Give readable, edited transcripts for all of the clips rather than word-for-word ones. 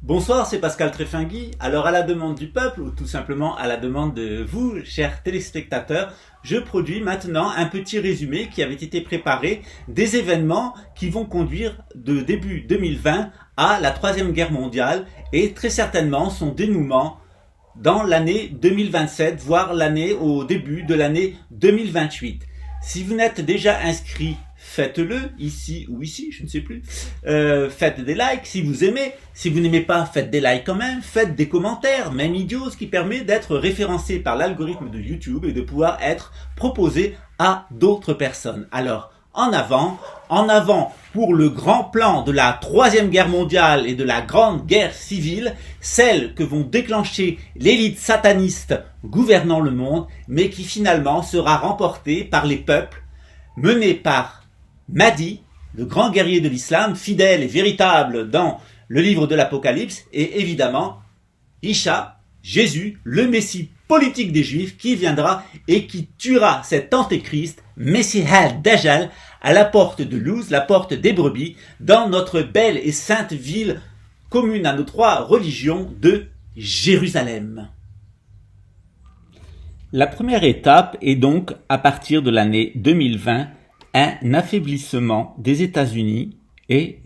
Bonsoir, c'est Pascal Tréfingui. Alors à la demande du peuple, ou tout simplement à la demande de vous, chers téléspectateurs, je produis maintenant un petit résumé qui avait été préparé des événements qui vont conduire de début 2020 à la Troisième Guerre mondiale et très certainement son dénouement dans l'année 2027, voire l'année au début de l'année 2028. Si vous n'êtes déjà inscrit, faites-le, ici ou ici, je ne sais plus. Faites des likes si vous aimez. Si vous n'aimez pas, faites des likes quand même. Faites des commentaires, même idiots, ce qui permet d'être référencé par l'algorithme de YouTube et de pouvoir être proposé à d'autres personnes. Alors, en avant pour le grand plan de la Troisième Guerre mondiale et de la Grande Guerre civile, celle que vont déclencher l'élite sataniste gouvernant le monde, mais qui finalement sera remportée par les peuples, menée par Mahdi, le grand guerrier de l'islam, fidèle et véritable dans le livre de l'Apocalypse, et évidemment, Isha, Jésus, le Messie politique des Juifs, qui viendra et qui tuera cet antéchrist, Messie al-Dajjal, à la porte de Luz, la porte des brebis, dans notre belle et sainte ville commune à nos trois religions de Jérusalem. La première étape est donc, à partir de l'année 2020, un affaiblissement des États-Unis et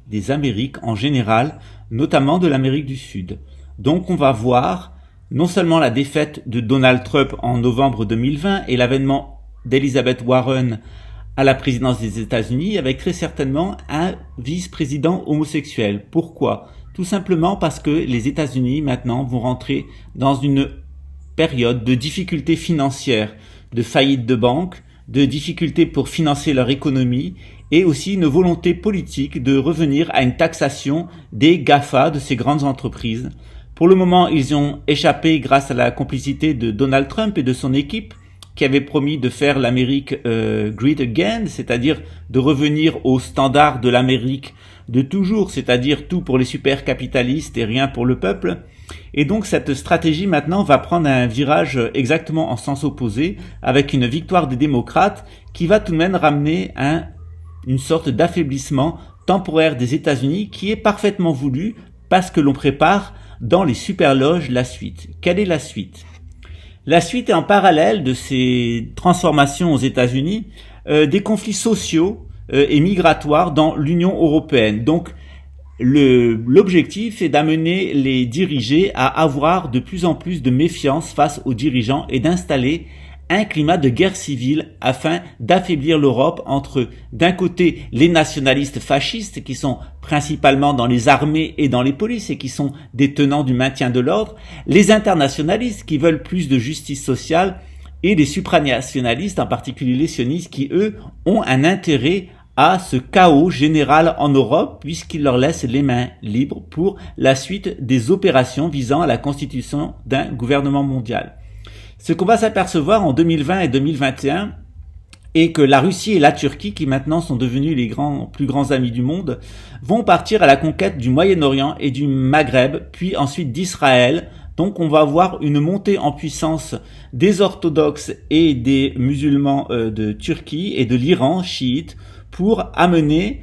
des Amériques en général, notamment de l'Amérique du Sud. Donc on va voir non seulement la défaite de Donald Trump en novembre 2020 et l'avènement d'Elizabeth Warren à la présidence des États-Unis avec très certainement un vice-président homosexuel. Pourquoi ? Tout simplement parce que les États-Unis maintenant vont rentrer dans une période de difficultés financières, de faillite de banques, de difficultés pour financer leur économie et aussi une volonté politique de revenir à une taxation des GAFA, de ces grandes entreprises. Pour le moment, ils ont échappé grâce à la complicité de Donald Trump et de son équipe qui avait promis de faire l'Amérique great again, c'est-à-dire de revenir aux standards de l'Amérique de toujours, c'est-à-dire tout pour les super capitalistes et rien pour le peuple. Et donc cette stratégie maintenant va prendre un virage exactement en sens opposé, avec une victoire des démocrates qui va tout de même ramener une sorte d'affaiblissement temporaire des États-Unis qui est parfaitement voulu parce que l'on prépare dans les superloges la suite. Quelle est la suite ? La suite est en parallèle de ces transformations aux États-Unis, des conflits sociaux et migratoires dans l'Union européenne. Donc l'objectif est d'amener les dirigés à avoir de plus en plus de méfiance face aux dirigeants et d'installer un climat de guerre civile afin d'affaiblir l'Europe entre, d'un côté, les nationalistes fascistes qui sont principalement dans les armées et dans les polices et qui sont des tenants du maintien de l'ordre, les internationalistes qui veulent plus de justice sociale et les supranationalistes, en particulier les sionistes, qui eux ont un intérêt à ce chaos général en Europe puisqu'il leur laisse les mains libres pour la suite des opérations visant à la constitution d'un gouvernement mondial. Ce qu'on va s'apercevoir en 2020 et 2021 est que la Russie et la Turquie, qui maintenant sont devenus les plus grands amis du monde, vont partir à la conquête du Moyen-Orient et du Maghreb, puis ensuite d'Israël. Donc on va avoir une montée en puissance des orthodoxes et des musulmans de Turquie et de l'Iran chiite pour amener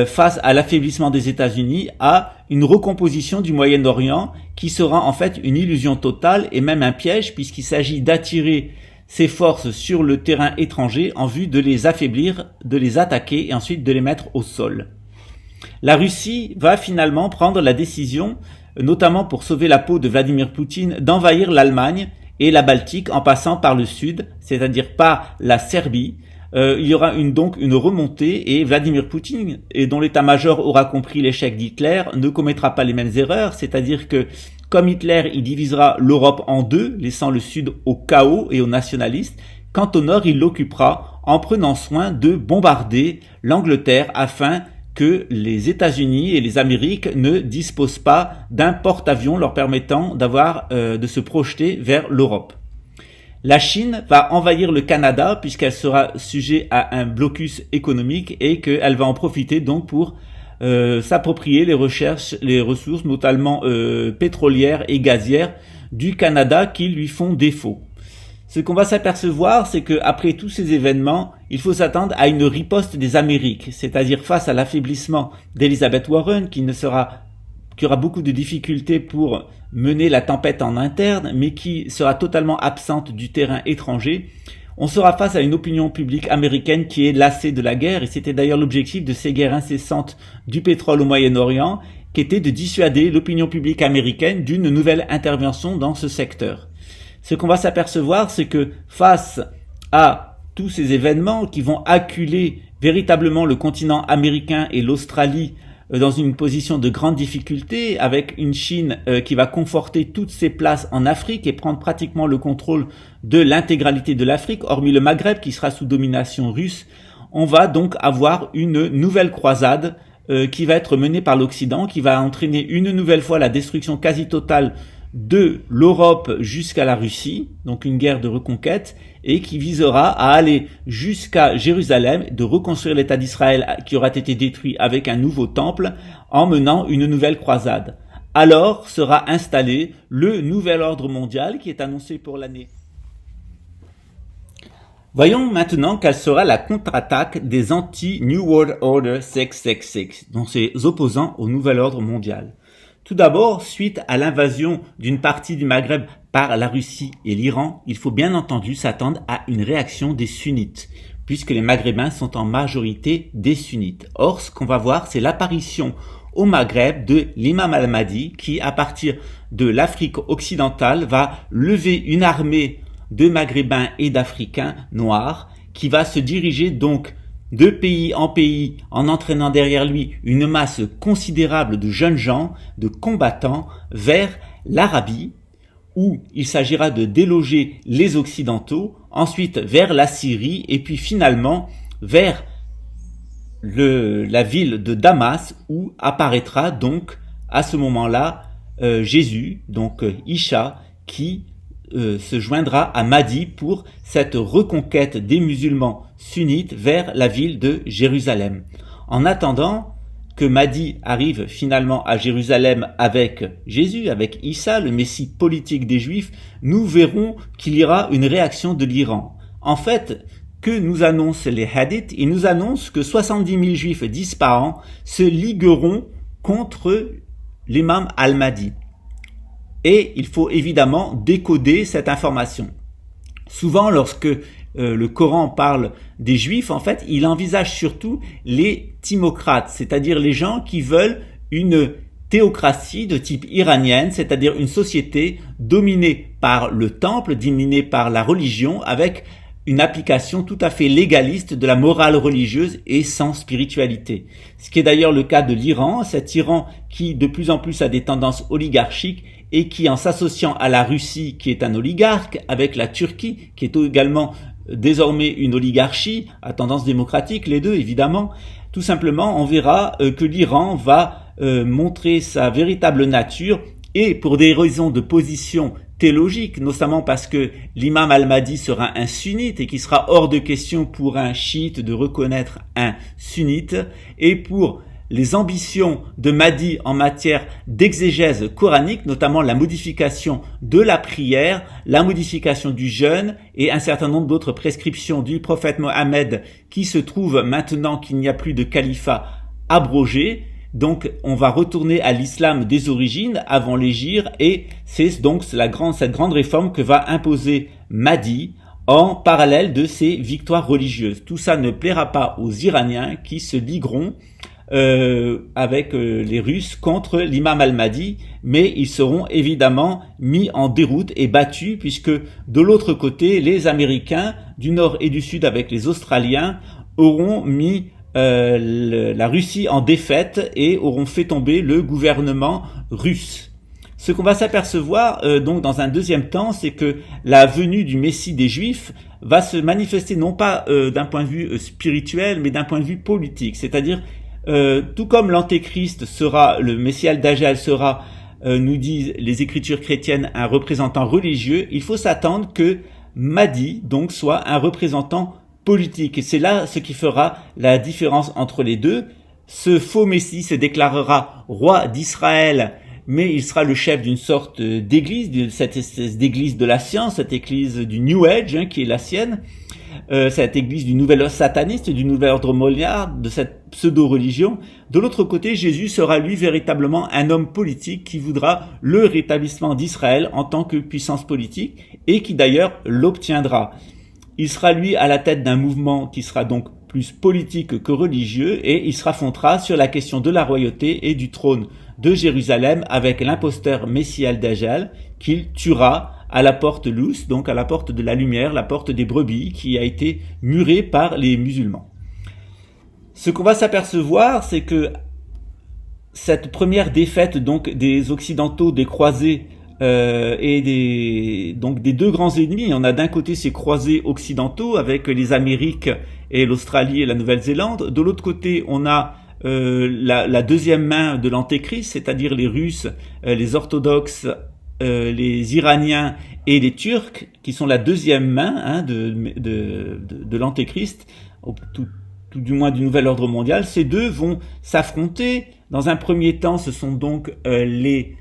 face à l'affaiblissement des États-Unis à une recomposition du Moyen-Orient qui sera en fait une illusion totale et même un piège puisqu'il s'agit d'attirer ces forces sur le terrain étranger en vue de les affaiblir, de les attaquer et ensuite de les mettre au sol. La Russie va finalement prendre la décision, notamment pour sauver la peau de Vladimir Poutine, d'envahir l'Allemagne et la Baltique en passant par le sud, c'est-à-dire par la Serbie. Il y aura donc une remontée et Vladimir Poutine, dont l'état-major aura compris l'échec d'Hitler, ne commettra pas les mêmes erreurs, c'est-à-dire que comme Hitler, il divisera l'Europe en deux, laissant le sud au chaos et aux nationalistes. Quant au nord, il l'occupera en prenant soin de bombarder l'Angleterre afin que les États-Unis et les Amériques ne disposent pas d'un porte-avions leur permettant de se projeter vers l'Europe. La Chine va envahir le Canada puisqu'elle sera sujet à un blocus économique et qu'elle va en profiter donc pour s'approprier les ressources notamment pétrolières et gazières du Canada qui lui font défaut. Ce qu'on va s'apercevoir, c'est que après tous ces événements, il faut s'attendre à une riposte des Amériques, c'est-à-dire face à l'affaiblissement d'Elizabeth Warren qui ne sera qui aura beaucoup de difficultés pour mener la tempête en interne, mais qui sera totalement absente du terrain étranger. On sera face à une opinion publique américaine qui est lassée de la guerre, et c'était d'ailleurs l'objectif de ces guerres incessantes du pétrole au Moyen-Orient, qui était de dissuader l'opinion publique américaine d'une nouvelle intervention dans ce secteur. Ce qu'on va s'apercevoir, c'est que face à tous ces événements qui vont acculer véritablement le continent américain et l'Australie dans une position de grande difficulté, avec une Chine qui va conforter toutes ses places en Afrique et prendre pratiquement le contrôle de l'intégralité de l'Afrique, hormis le Maghreb qui sera sous domination russe. On va donc avoir une nouvelle croisade qui va être menée par l'Occident, qui va entraîner une nouvelle fois la destruction quasi totale de l'Europe jusqu'à la Russie, donc une guerre de reconquête, et qui visera à aller jusqu'à Jérusalem, de reconstruire l'État d'Israël qui aura été détruit avec un nouveau temple, en menant une nouvelle croisade. Alors sera installé le nouvel ordre mondial qui est annoncé pour l'année. Voyons maintenant quelle sera la contre-attaque des anti-New World Order 666, donc ses opposants au nouvel ordre mondial. Tout d'abord, suite à l'invasion d'une partie du Maghreb par la Russie et l'Iran, il faut bien entendu s'attendre à une réaction des sunnites, puisque les Maghrébins sont en majorité des sunnites. Or, ce qu'on va voir, c'est l'apparition au Maghreb de l'imam al-Mahdi, qui, à partir de l'Afrique occidentale, va lever une armée de Maghrébins et d'Africains noirs, qui va se diriger donc de pays en entraînant derrière lui une masse considérable de jeunes gens, de combattants, vers l'Arabie, où il s'agira de déloger les Occidentaux, ensuite vers la Syrie, et puis finalement vers la ville de Damas, où apparaîtra donc à ce moment-là Jésus, donc Isha, qui se joindra à Mahdi pour cette reconquête des musulmans sunnites vers la ville de Jérusalem. En attendant que Mahdi arrive finalement à Jérusalem avec Jésus, avec Issa, le messie politique des Juifs, nous verrons qu'il y aura une réaction de l'Iran. En fait, que nous annoncent les hadiths? Ils nous annoncent que 70 000 Juifs 10 par an se ligueront contre l'imam al-Mahdi. Et il faut évidemment décoder cette information. Souvent, lorsque le Coran parle des Juifs, en fait, il envisage surtout les timocrates, c'est-à-dire les gens qui veulent une théocratie de type iranienne, c'est-à-dire une société dominée par le temple, dominée par la religion, avec une application tout à fait légaliste de la morale religieuse et sans spiritualité. Ce qui est d'ailleurs le cas de l'Iran, cet Iran qui de plus en plus a des tendances oligarchiques et qui, en s'associant à la Russie, qui est un oligarque, avec la Turquie, qui est également désormais une oligarchie, à tendance démocratique, les deux évidemment, tout simplement on verra que l'Iran va montrer sa véritable nature, et pour des raisons de position théologique, notamment parce que l'imam al-Mahdi sera un sunnite et qu'il sera hors de question pour un chiite de reconnaître un sunnite, et pour les ambitions de Mahdi en matière d'exégèse coranique, notamment la modification de la prière, la modification du jeûne et un certain nombre d'autres prescriptions du prophète Mohammed qui se trouvent maintenant qu'il n'y a plus de califat abrogé. Donc on va retourner à l'islam des origines avant l'hégire, et c'est donc cette grande réforme que va imposer Mahdi en parallèle de ses victoires religieuses. Tout ça ne plaira pas aux Iraniens qui se ligueront avec les Russes contre l'imam al-Mahdi, mais ils seront évidemment mis en déroute et battus, puisque de l'autre côté, les Américains du Nord et du Sud avec les Australiens auront mis la Russie en défaite et auront fait tomber le gouvernement russe. Ce qu'on va s'apercevoir donc dans un deuxième temps, c'est que la venue du Messie des Juifs va se manifester non pas d'un point de vue spirituel, mais d'un point de vue politique, c'est-à-dire tout comme l'Antéchrist sera, le Messie al-Dajjal sera, nous disent les Écritures chrétiennes, un représentant religieux, il faut s'attendre que Mahdi donc soit un représentant politique. Et c'est là ce qui fera la différence entre les deux. Ce faux Messie se déclarera roi d'Israël, mais il sera le chef d'une sorte d'église, de cette espèce d'église de la science, cette église du New Age qui est la sienne. cette église du nouvel ordre sataniste, du nouvel ordre mondial, de cette pseudo-religion. De l'autre côté, Jésus sera lui véritablement un homme politique qui voudra le rétablissement d'Israël en tant que puissance politique et qui d'ailleurs l'obtiendra. Il sera lui à la tête d'un mouvement qui sera donc plus politique que religieux et il se raffrontera sur la question de la royauté et du trône de Jérusalem avec l'imposteur Messial Dajjal qu'il tuera à la porte Luz, donc à la porte de la lumière, la porte des brebis qui a été murée par les musulmans. Ce qu'on va s'apercevoir, c'est que cette première défaite donc des Occidentaux, des croisés et des deux grands ennemis, on a d'un côté ces croisés occidentaux avec les Amériques et l'Australie et la Nouvelle-Zélande, de l'autre côté on a la deuxième main de l'Antéchrist, c'est-à-dire les Russes, les orthodoxes, les Iraniens et les Turcs, qui sont la deuxième main de l'Antéchrist, tout du moins du nouvel ordre mondial. Ces deux vont s'affronter. Dans un premier temps, ce sont donc les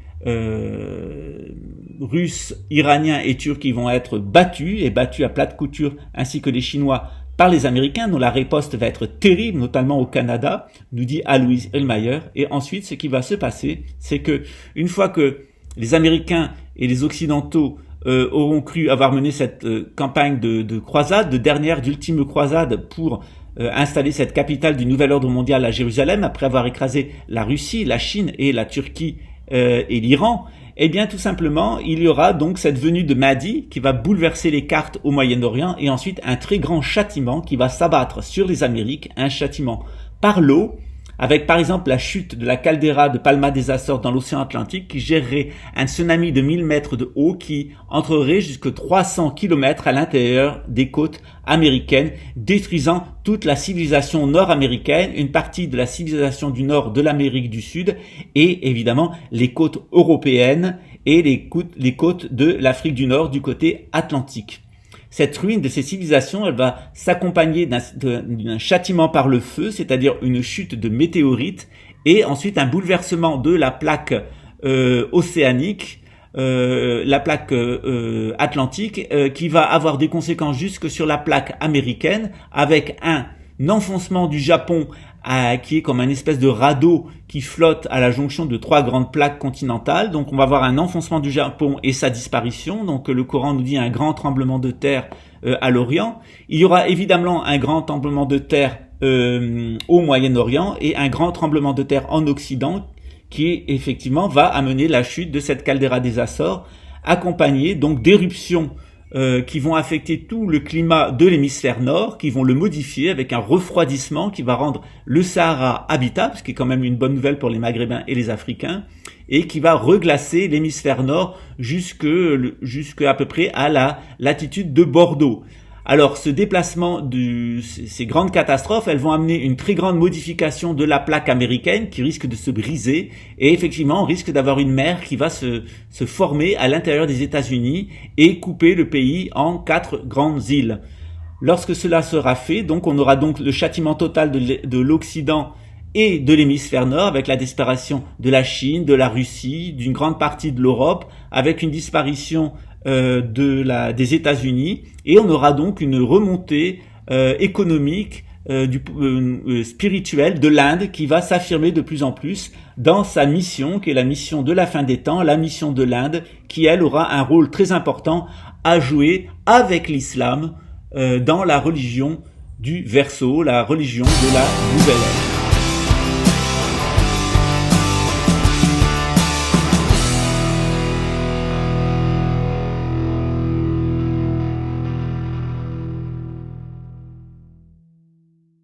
Russes, Iraniens et Turcs qui vont être battus à plate couture, ainsi que les Chinois par les Américains, dont la riposte va être terrible, notamment au Canada, nous dit Alois Elmayer. Et ensuite, ce qui va se passer, c'est que une fois que les Américains et les Occidentaux auront cru avoir mené cette campagne de croisade, d'ultime croisade pour installer cette capitale du nouvel ordre mondial à Jérusalem, après avoir écrasé la Russie, la Chine et la Turquie et l'Iran, eh bien tout simplement, il y aura donc cette venue de Mahdi qui va bouleverser les cartes au Moyen-Orient et ensuite un très grand châtiment qui va s'abattre sur les Amériques, un châtiment par l'eau, avec par exemple la chute de la caldeira de Palma des Açores dans l'océan Atlantique qui gérerait un tsunami de 1000 mètres de haut qui entrerait jusqu'à 300 km à l'intérieur des côtes américaines, détruisant toute la civilisation nord-américaine, une partie de la civilisation du nord de l'Amérique du Sud et évidemment les côtes européennes et les côtes de l'Afrique du Nord du côté atlantique. Cette ruine de ces civilisations, elle va s'accompagner d'un châtiment par le feu, c'est-à-dire une chute de météorites, et ensuite un bouleversement de la plaque océanique, la plaque atlantique, qui va avoir des conséquences jusque sur la plaque américaine, avec un enfoncement du Japon qui est comme une espèce de radeau qui flotte à la jonction de trois grandes plaques continentales. Donc on va avoir un enfoncement du Japon et sa disparition. Donc le Coran nous dit un grand tremblement de terre à l'Orient. Il y aura évidemment un grand tremblement de terre au Moyen-Orient et un grand tremblement de terre en Occident qui effectivement va amener la chute de cette caldeira des Açores, accompagnée donc d'éruptions qui vont affecter tout le climat de l'hémisphère nord, qui vont le modifier avec un refroidissement qui va rendre le Sahara habitable, ce qui est quand même une bonne nouvelle pour les Maghrébins et les Africains, et qui va reglacer l'hémisphère nord jusque à peu près à la latitude de Bordeaux. Alors, ce déplacement ces grandes catastrophes, elles vont amener une très grande modification de la plaque américaine qui risque de se briser et effectivement, on risque d'avoir une mer qui va se former à l'intérieur des États-Unis et couper le pays en 4 grandes îles. Lorsque cela sera fait, donc on aura donc le châtiment total de l'Occident et de l'hémisphère nord avec la disparition de la Chine, de la Russie, d'une grande partie de l'Europe, avec une disparition des États-Unis, et on aura donc une remontée économique, spirituelle de l'Inde qui va s'affirmer de plus en plus dans sa mission, qui est la mission de la fin des temps, la mission de l'Inde, qui elle aura un rôle très important à jouer avec l'islam dans la religion du Verseau, la religion de la nouvelle ère.